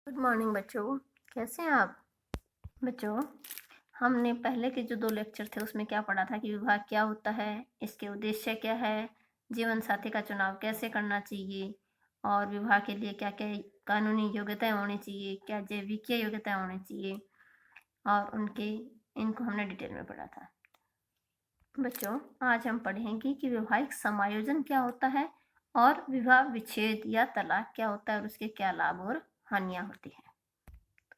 Good morning बच्चों, कैसे हैं आप? बच्चों, हमने पहले के जो 2 लेक्चर थे उसमें क्या पढ़ा था कि विवाह क्या होता है, इसके उद्देश्य क्या है, जीवन साथी का चुनाव कैसे करना चाहिए और विवाह के लिए क्या-क्या कानूनी योग्यताएं होनी चाहिए, क्या जैविकीय योग्यताएं होनी चाहिए और इनको हमने डिटेल में पढ़ा था। बच्चों, आज हम पढ़ेंगे कि वैवाहिक समायोजन क्या होता है और विवाह विच्छेद या तलाक क्या होता है और उसके क्या लाभ और हानियां होती हैं।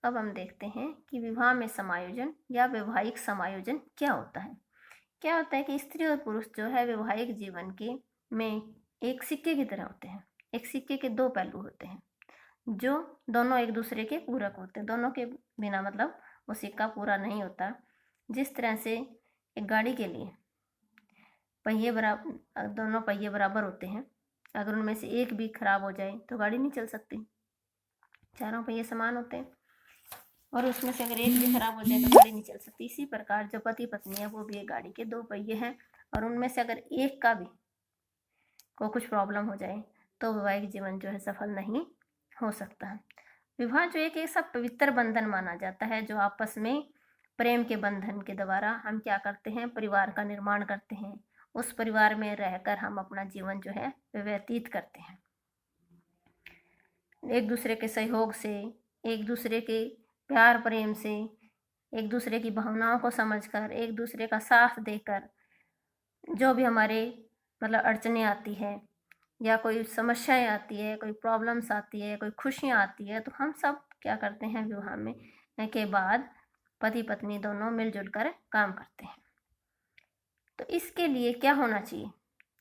अब हम देखते हैं कि विवाह में समायोजन या वैवाहिक समायोजन क्या होता है। क्या होता है कि स्त्री और पुरुष जो है वैवाहिक जीवन के में एक सिक्के की तरह होते हैं। एक सिक्के के 2 पहलू होते हैं जो दोनों एक दूसरे के पूरक होते हैं। दोनों के बिना मतलब वो सिक्का पूरा नहीं होता। जिस तरह से एक गाड़ी के लिए दोनों पहिए बराबर होते हैं। अगर उनमें से एक भी खराब हो जाए तो गाड़ी नहीं चल सकती। चारों पहिए समान होते हैं और उसमें से अगर एक भी खराब हो जाए तो गाड़ी नहीं चल सकती। इसी प्रकार जो पति पत्नी है वो भी एक गाड़ी के 2 पहिए हैं और उनमें से अगर एक का भी को कुछ प्रॉब्लम हो जाए तो वैवाहिक जीवन जो है सफल नहीं हो सकता है। विवाह जो एक ऐसा पवित्र बंधन माना जाता है जो आपस में प्रेम के बंधन के द्वारा हम क्या करते हैं, परिवार का निर्माण करते हैं। उस परिवार में रहकर हम अपना जीवन जो है व्यतीत करते हैं। एक दूसरे के सहयोग से, एक दूसरे के प्यार प्रेम से, एक दूसरे की भावनाओं को समझकर, एक दूसरे का साथ देकर जो भी हमारे मतलब अड़चने आती है या कोई समस्याएं आती है, कोई प्रॉब्लम्स आती है, कोई खुशियाँ आती है, तो हम सब क्या करते हैं विवाह में के बाद पति पत्नी दोनों मिलजुल कर काम करते हैं। तो इसके लिए क्या होना चाहिए,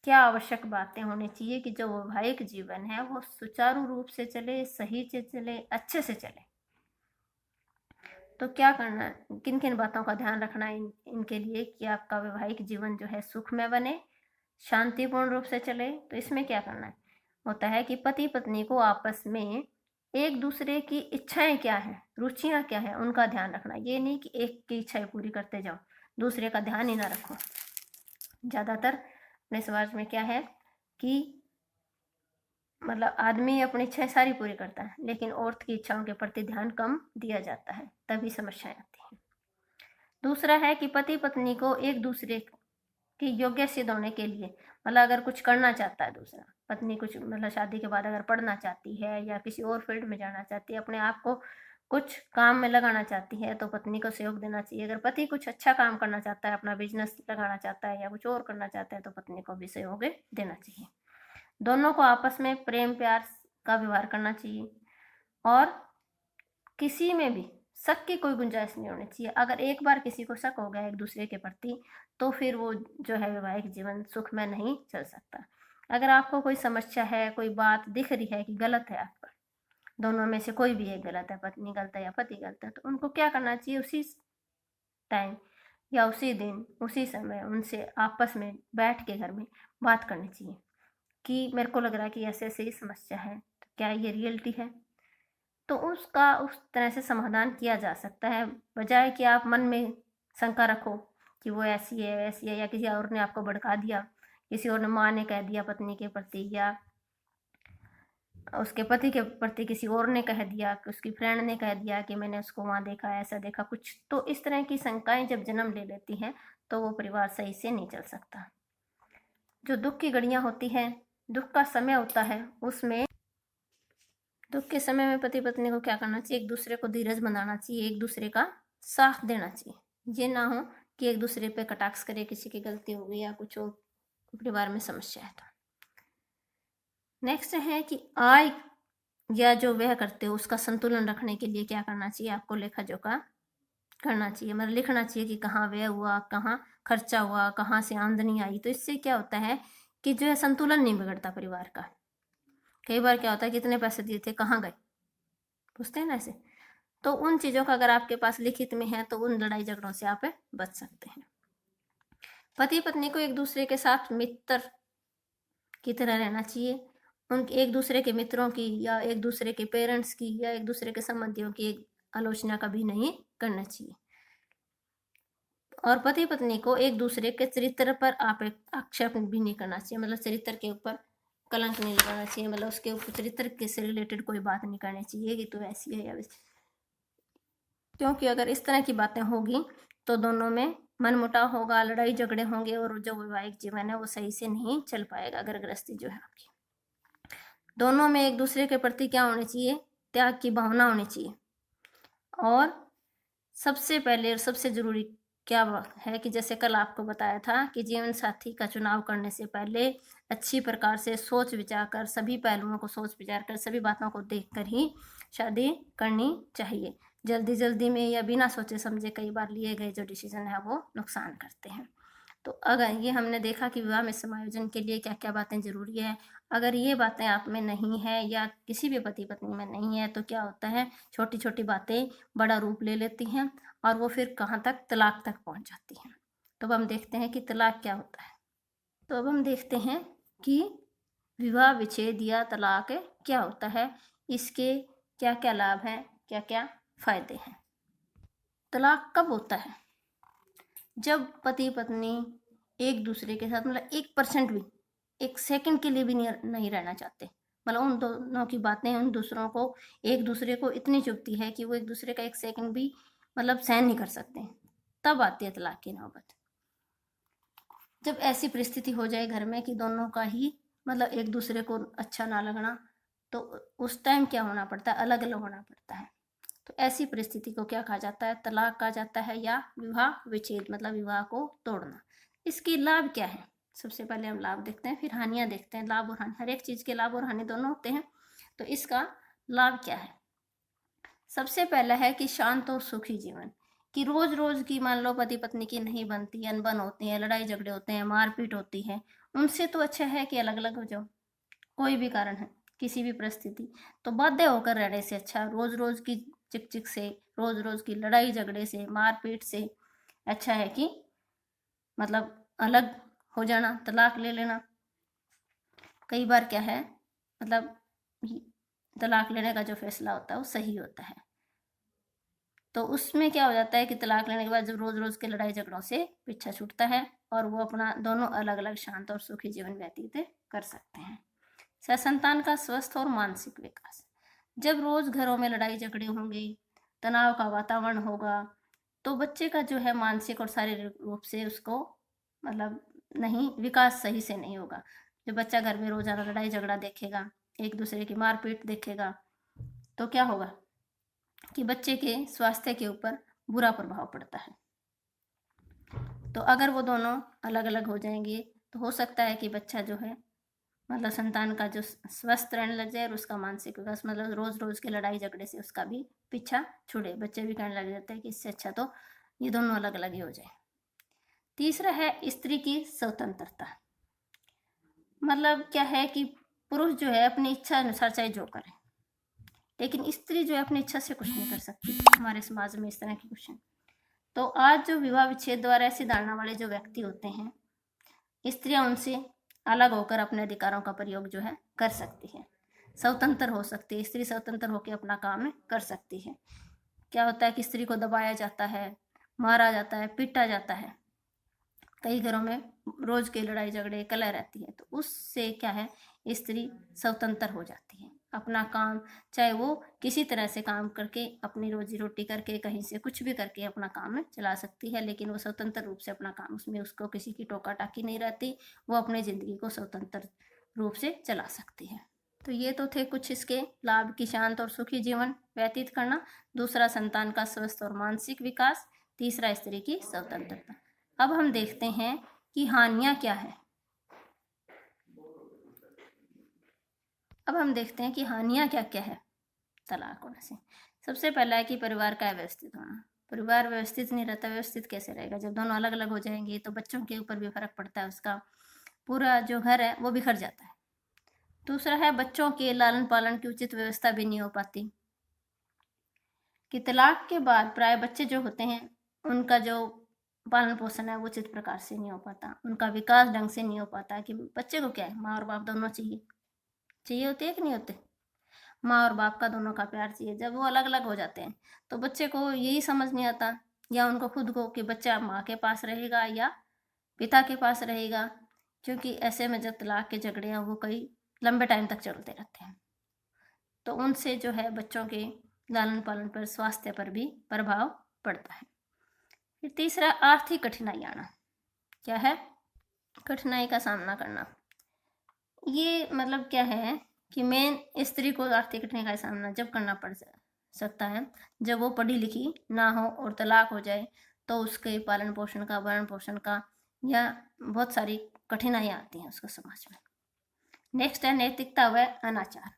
क्या आवश्यक बातें होनी चाहिए कि जो वैवाहिक जीवन है वो सुचारू रूप से चले, सही से चले, अच्छे से चले। तो क्या करना है, किन किन बातों का ध्यान रखना है इनके लिए कि आपका वैवाहिक जीवन जो है सुखमय बने, शांतिपूर्ण रूप से चले। तो इसमें क्या करना है होता है कि पति पत्नी को आपस में एक दूसरे की इच्छाएं क्या है, रुचियां क्या है, उनका ध्यान रखना। ये नहीं कि एक की इच्छाएं पूरी करते जाओ, दूसरे का ध्यान ही ना रखो। ज़्यादातर अपने समाज में क्या है कि मतलब आदमी अपनी इच्छाएं सारी पूरी करता है लेकिन औरत की इच्छाओं के प्रति ध्यान कम दिया जाता है, तभी समस्याएं आती हैं। दूसरा है कि पति पत्नी को एक दूसरे की योग्य सिद्ध होने के लिए मतलब अगर कुछ करना चाहता है दूसरा, पत्नी कुछ मतलब शादी के बाद अगर पढ़ना चाहती है या किसी और फील्ड में जाना चाहती है, अपने आप को कुछ काम में लगाना चाहती है तो पत्नी को सहयोग देना चाहिए। अगर पति कुछ अच्छा काम करना चाहता है, अपना बिजनेस लगाना चाहता है या कुछ और करना चाहता है तो पत्नी को भी सहयोग देना चाहिए। दोनों को आपस में प्रेम प्यार का व्यवहार करना चाहिए और किसी में भी शक की कोई गुंजाइश नहीं होनी चाहिए। अगर एक बार किसी को शक हो गया एक दूसरे के प्रति तो फिर वो जो है वैवाहिक जीवन सुखमय नहीं चल सकता। अगर आपको कोई समस्या है, कोई बात दिख रही है कि गलत है आपका, दोनों में से कोई भी एक गलत है, पत्नी गलत है या पति गलत है, तो उनको क्या करना चाहिए, उसी टाइम या उसी दिन उसी समय उनसे आपस में बैठ के घर में बात करनी चाहिए कि मेरे को लग रहा है कि ऐसे ऐसे ही समस्या है, तो क्या ये रियलिटी है। तो उसका उस तरह से समाधान किया जा सकता है, बजाय कि आप मन में शंका रखो कि वो ऐसी है वैसी है, या किसी और ने आपको भड़का दिया, किसी और ने माँ ने कह दिया पत्नी के प्रति या उसके पति के प्रति किसी और ने कह दिया, कि उसकी फ्रेंड ने कह दिया कि मैंने उसको वहाँ देखा, ऐसा देखा कुछ। तो इस तरह की शंकाएं जब जन्म ले लेती हैं तो वो परिवार सही से नहीं चल सकता। जो दुख की घड़ियाँ होती हैं, दुख का समय होता है, उसमें दुख के समय में पति पत्नी को क्या करना चाहिए, एक दूसरे को धीरज बनाना चाहिए, एक दूसरे का साथ देना चाहिए। ये ना हो कि एक दूसरे पे कटाक्ष करे, किसी की गलती हो गई या कुछ और परिवार में समस्या है। तो नेक्स्ट है कि आय या जो व्यय करते हो उसका संतुलन रखने के लिए क्या करना चाहिए, आपको लेखा जोखा करना चाहिए, मतलब लिखना चाहिए कि कहाँ व्यय हुआ, कहाँ खर्चा हुआ, कहाँ से आमदनी आई। तो इससे क्या होता है कि जो है संतुलन नहीं बिगड़ता परिवार का। कई बार क्या होता है कितने पैसे दिए थे, कहाँ गए, पूछते हैं ना ऐसे। तो उन चीज़ों का अगर आपके पास लिखित में है तो उन लड़ाई झगड़ों से आप बच सकते हैं। पति पत्नी को एक दूसरे के साथ मित्र की तरह रहना चाहिए। उन एक दूसरे के मित्रों की या एक दूसरे के पेरेंट्स की या एक दूसरे के संबंधियों की आलोचना कभी नहीं करना चाहिए। और पति पत्नी को एक दूसरे के चरित्र पर आक्षेप भी नहीं करना चाहिए, मतलब चरित्र के ऊपर कलंक नहीं लगाना चाहिए, मतलब उसके ऊपर चरित्र के से रिलेटेड कोई बात नहीं करनी चाहिए कि तू ऐसी है या वैसी, क्योंकि अगर इस तरह की बातें होगी तो दोनों में मनमुटाव होगा, लड़ाई झगड़े होंगे और जो वैवाहिक जीवन है वो सही से नहीं चल पाएगा। घर गृहस्थी जो है आपकी, दोनों में एक दूसरे के प्रति क्या होनी चाहिए, त्याग की भावना होनी चाहिए। और सबसे पहले और सबसे जरूरी क्या है कि जैसे कल आपको बताया था कि जीवन साथी का चुनाव करने से पहले अच्छी प्रकार से सोच विचार कर, सभी पहलुओं को सोच विचार कर, सभी बातों को देखकर ही शादी करनी चाहिए। जल्दी जल्दी में या बिना सोचे समझे कई बार लिए गए जो डिसीजन है वो नुकसान करते हैं। तो अगर ये हमने देखा कि विवाह में समायोजन के लिए क्या क्या बातें जरूरी है, अगर ये बातें आप में नहीं है या किसी भी पति पत्नी में नहीं है तो क्या होता है, छोटी छोटी बातें बड़ा रूप ले लेती हैं और वो फिर कहाँ तक, तलाक तक पहुँच जाती हैं। तो अब हम देखते हैं कि तलाक क्या होता है। तो अब हम देखते हैं कि विवाह विच्छेद या तलाक क्या होता है, इसके क्या क्या लाभ हैं, क्या क्या फायदे हैं। तलाक कब होता है, जब पति पत्नी एक दूसरे के साथ मतलब 1% भी, 1 सेकंड के लिए भी नहीं रहना चाहते, मतलब उन दोनों की बातें उन दूसरों को, एक दूसरे को इतनी चुभती है कि वो एक दूसरे का 1 सेकंड भी मतलब सहन नहीं कर सकते, तब आती है तलाक की नौबत। जब ऐसी परिस्थिति हो जाए घर में कि दोनों का ही मतलब एक दूसरे को अच्छा ना लगना, तो उस टाइम क्या होना पड़ता है, अलग अलग होना पड़ता है। तो ऐसी परिस्थिति को क्या कहा जाता है, तलाक कहा जाता है या विवाह विच्छेद, मतलब विवाह को तोड़ना। इसकी लाभ क्या है, सबसे पहले हम लाभ देखते हैं, फिर हानियां देखते हैं। लाभ और हानि, हर एक चीज के लाभ और हानि दोनों होते हैं। तो इसका लाभ क्या है, सबसे पहला है कि शांत और सुखी जीवन, कि रोज रोज की मान लो पति पत्नी की नहीं बनती, अनबन होती है, लड़ाई झगड़े होते हैं, मारपीट होती है, उनसे तो अच्छा है कि अलग अलग हो जाओ। कोई भी कारण है, किसी भी परिस्थिति, तो बाध्य होकर रहने से अच्छा रोज रोज की चिक चिक से, रोज रोज की लड़ाई झगड़े से, मारपीट से अच्छा है कि मतलब अलग हो जाना, तलाक ले लेना। कई बार क्या है, मतलब तलाक लेने का जो फैसला होता है वो सही होता है। तो उसमें क्या हो जाता है कि तलाक लेने के बाद जब रोज रोज के लड़ाई झगड़ों से पीछा छूटता है और वो अपना दोनों अलग अलग शांत और सुखी जीवन व्यतीत कर सकते हैं। संतान का स्वस्थ और मानसिक विकास, जब रोज घरों में लड़ाई झगड़े होंगे, तनाव का वातावरण होगा, तो बच्चे का जो है मानसिक और शारीरिक रूप से उसको मतलब नहीं, विकास सही से नहीं होगा। जब बच्चा घर में रोजाना लड़ाई झगड़ा देखेगा, एक दूसरे की मारपीट देखेगा, तो क्या होगा कि बच्चे के स्वास्थ्य के ऊपर बुरा प्रभाव पड़ता है। तो अगर वो दोनों अलग अलग हो जाएंगे तो हो सकता है कि बच्चा जो है मतलब संतान का जो स्वस्थ रहने लग जाए और उसका मानसिक विकास, मतलब रोज रोज के लड़ाई झगड़े से उसका भी पीछा छुड़े, बच्चे भी कहने लग जाते हैं कि इससे अच्छा तो ये दोनों अलग अलग ही हो जाए। तीसरा है स्त्री की स्वतंत्रता, मतलब क्या है कि पुरुष जो है अपनी इच्छा अनुसार चाहे जो करे, लेकिन स्त्री जो है अपनी इच्छा से कुछ नहीं कर सकती। हमारे समाज में इस तरह की कुछ है। तो आज जो विवाह विच्छेद द्वारा ऐसी धारणा वाले जो व्यक्ति होते हैं, स्त्रियां उनसे अलग होकर अपने अधिकारों का प्रयोग जो है कर सकती है, स्वतंत्र हो सकती है, स्त्री स्वतंत्र होकर अपना काम कर सकती है। क्या होता है कि स्त्री को दबाया जाता है, मारा जाता है, पीटा जाता है, कई घरों में रोज की लड़ाई झगड़े कलह रहती है, तो उससे क्या है, स्त्री स्वतंत्र हो जाती है, अपना काम चाहे वो किसी तरह से काम करके अपनी रोजी रोटी करके कहीं से कुछ भी करके अपना काम चला सकती है, लेकिन वो स्वतंत्र रूप से अपना काम, उसमें उसको किसी की टोका टाकी नहीं रहती, वो अपनी जिंदगी को स्वतंत्र रूप से चला सकती है। तो ये तो थे कुछ इसके लाभ, की शांत और सुखी जीवन व्यतीत करना, दूसरा संतान का स्वस्थ और मानसिक विकास, तीसरा स्त्री की स्वतंत्रता। अब हम देखते हैं कि हानियां क्या है। अब हम देखते हैं कि हानियां क्या क्या है तलाक होने से। सबसे पहला है कि परिवार का अव्यवस्थित होना, परिवार व्यवस्थित नहीं रहता, व्यवस्थित कैसे रहेगा, जब दोनों अलग अलग हो जाएंगे तो बच्चों के ऊपर भी फर्क पड़ता है, उसका पूरा जो घर है वो बिखर जाता है। दूसरा है बच्चों के लालन पालन की उचित व्यवस्था भी नहीं हो पाती, कि तलाक के बाद प्राय बच्चे जो होते हैं उनका जो पालन पोषण है वो उचित प्रकार से नहीं हो पाता, उनका विकास ढंग से नहीं हो पाता। कि बच्चे को क्या है, माँ और बाप दोनों चाहिए, चाहिए होते हैं कि नहीं होते, माँ और बाप का दोनों का प्यार चाहिए। जब वो अलग अलग हो जाते हैं तो बच्चे को यही समझ नहीं आता, या उनको खुद को, कि बच्चा माँ के पास रहेगा या पिता के पास रहेगा, क्योंकि ऐसे में जब तलाक के झगड़े हैं वो कई लंबे टाइम तक चलते रहते हैं, तो उनसे जो है बच्चों के लालन पालन पर, स्वास्थ्य पर भी प्रभाव पड़ता है। फिर तीसरा, आर्थिक कठिनाई आना। क्या है? कठिनाई का सामना करना। ये मतलब क्या है कि मेन स्त्री को आर्थिक कठिनाई का सामना जब करना पड़ सकता है जब वो पढ़ी लिखी ना हो और तलाक हो जाए, तो उसके पालन पोषण का, भरण पोषण का, या बहुत सारी कठिनाइयाँ आती हैं उसको समाज में। नेक्स्ट है नैतिकता व अनाचार।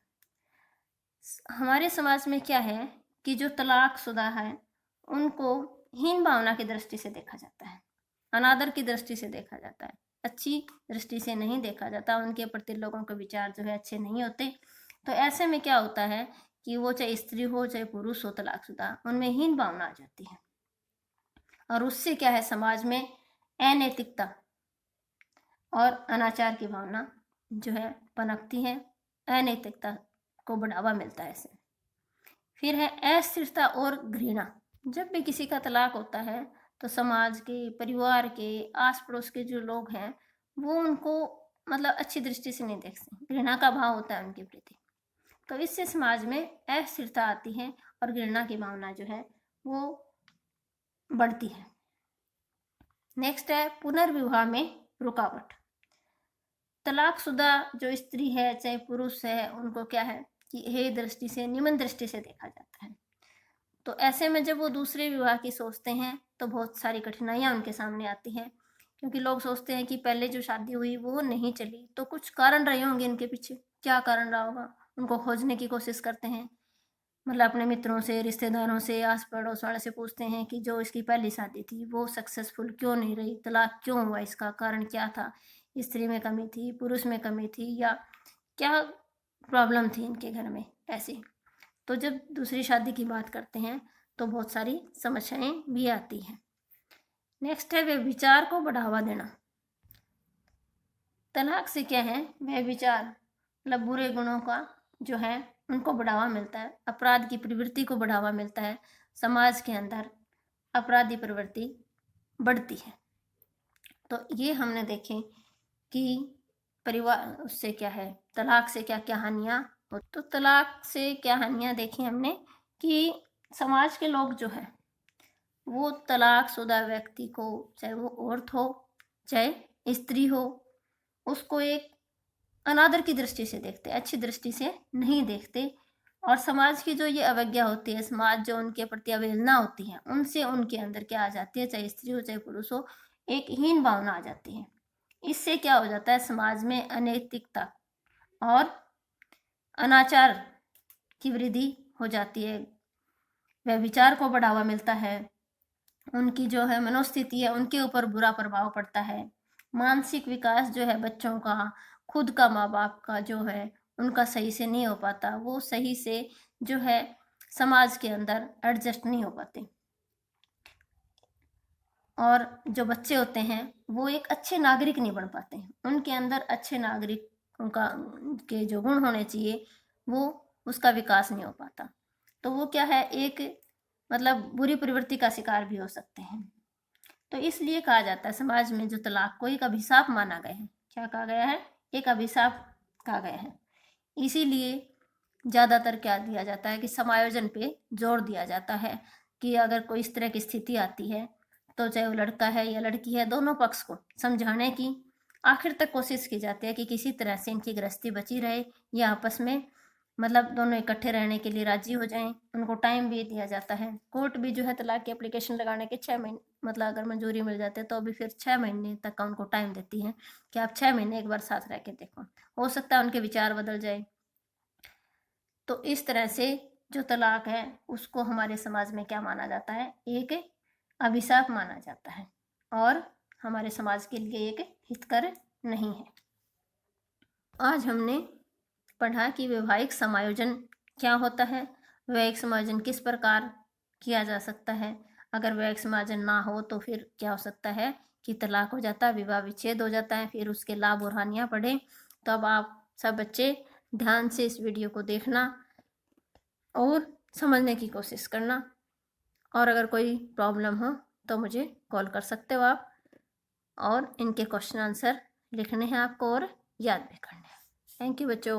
हमारे समाज में क्या है कि जो तलाकशुदा है उनको हीन भावना की दृष्टि से देखा जाता है, अनादर की दृष्टि से देखा जाता है, अच्छी दृष्टि से नहीं देखा जाता, उनके प्रति लोगों के विचार जो है अच्छे नहीं होते। तो ऐसे में क्या होता है कि वो चाहे स्त्री हो चाहे पुरुष हो तलाकशुदा, उनमें हीन भावना आ जाती है, और उससे क्या है समाज में अनैतिकता और अनाचार की भावना जो है पनपती है, अनैतिकता को बढ़ावा मिलता है इससे। फिर है अस्थिरता और घृणा। जब भी किसी का तलाक होता है तो समाज के, परिवार के, आस पड़ोस के जो लोग हैं वो उनको मतलब अच्छी दृष्टि से नहीं देखते, घृणा का भाव होता है उनके प्रति। तो इससे समाज में अस्थिरता आती है और घृणा की भावना जो है वो बढ़ती है। नेक्स्ट है पुनर्विवाह में रुकावट। तलाकशुदा जो स्त्री है चाहे पुरुष है, उनको क्या है कि हे दृष्टि से, निम्न दृष्टि से देखा जाता है। तो ऐसे में जब वो दूसरे विवाह की सोचते हैं तो बहुत सारी कठिनाइयाँ उनके सामने आती हैं, क्योंकि लोग सोचते हैं कि पहले जो शादी हुई वो नहीं चली, तो कुछ कारण रहे होंगे इनके पीछे। क्या कारण रहा होगा उनको खोजने की कोशिश करते हैं, मतलब अपने मित्रों से, रिश्तेदारों से, आस पड़ोस वाले से पूछते हैं कि जो इसकी पहली शादी थी वो सक्सेसफुल क्यों नहीं रही, तलाक क्यों हुआ, इसका कारण क्या था, स्त्री में कमी थी, पुरुष में कमी थी, या क्या प्रॉब्लम थी इनके घर में ऐसी। तो जब दूसरी शादी की बात करते हैं तो बहुत सारी समस्याएं भी आती हैं। नेक्स्ट है व्यभिचार को बढ़ावा देना। तलाक से क्या है, व्यभिचार मतलब बुरे गुणों का जो है उनको बढ़ावा मिलता है, अपराध की प्रवृत्ति को बढ़ावा मिलता है, समाज के अंदर अपराधी प्रवृत्ति बढ़ती है। तो ये हमने देखे कि परिवार उससे क्या है, तलाक से क्या क्या हानियाँ हो। तो तलाक से क्या हानियाँ देखी हमने कि समाज के लोग जो है वो तलाकशुदा व्यक्ति को, चाहे वो औरत हो चाहे स्त्री हो, उसको एक अनादर की दृष्टि से देखते, अच्छी दृष्टि से नहीं देखते, और समाज की जो ये अवज्ञा होती है, समाज जो उनके प्रति अवहेलना होती है, उनसे उनके अंदर क्या आ जाती है, चाहे स्त्री हो चाहे पुरुष हो, एक हीन भावना आ जाती है। इससे क्या हो जाता है, समाज में अनैतिकता और अनाचार की वृद्धि हो जाती है, व्यभिचार को बढ़ावा मिलता है, उनकी जो है मनोस्थिति है उनके ऊपर बुरा प्रभाव पड़ता है, मानसिक विकास जो है बच्चों का, खुद का, माँ बाप का जो है उनका सही से नहीं हो पाता, वो सही से जो है समाज के अंदर एडजस्ट नहीं हो पाते, और जो बच्चे होते हैं वो एक अच्छे नागरिक नहीं बन पाते, उनके अंदर अच्छे नागरिक उनका के जो गुण होने चाहिए वो उसका विकास नहीं हो पाता। तो वो क्या है, एक मतलब बुरी प्रवृत्ति का शिकार भी हो सकते हैं। तो इसलिए कहा जाता है समाज में जो तलाक को एक अभिशाप माना गया है। क्या कहा गया है, एक अभिशाप कहा गया है। इसीलिए ज़्यादातर क्या दिया जाता है कि समायोजन पे जोर दिया जाता है कि अगर कोई इस तरह की स्थिति आती है तो चाहे वो लड़का है या लड़की है, दोनों पक्ष को समझाने की आखिर तक कोशिश की जाती है कि किसी तरह से इनकी गृहस्थी बची रहे, या आपस में मतलब दोनों इकट्ठे रहने के लिए राजी हो जाएं। उनको टाइम भी दिया जाता है, कोर्ट भी जो है तलाक की एप्लीकेशन लगाने के 6 महीने, मतलब अगर मंजूरी मिल जाती है तो अभी फिर 6 महीने तक का उनको टाइम देती है कि आप 6 महीने एक बार साथ रह के देखो, हो सकता है उनके विचार बदल जाए। तो इस तरह से जो तलाक है उसको हमारे समाज में क्या माना जाता है, एक अभिशाप माना जाता है, और हमारे समाज के लिए एक हितकर नहीं है। आज हमने पढ़ा कि वैवाहिक समायोजन क्या होता है, वैवाहिक समायोजन किस प्रकार किया जा सकता है, अगर वैवाहिक समायोजन ना हो तो फिर क्या हो सकता है कि तलाक हो जाता है, विवाह विच्छेद हो जाता है, फिर उसके लाभ और हानियाँ पढ़े। तो अब आप सब बच्चे ध्यान से इस वीडियो को देखना और समझने की कोशिश करना, और अगर कोई प्रॉब्लम हो तो मुझे कॉल कर सकते हो आप, और इनके क्वेश्चन आंसर लिखने हैं आपको और याद भी करने हैं। थैंक यू बच्चों।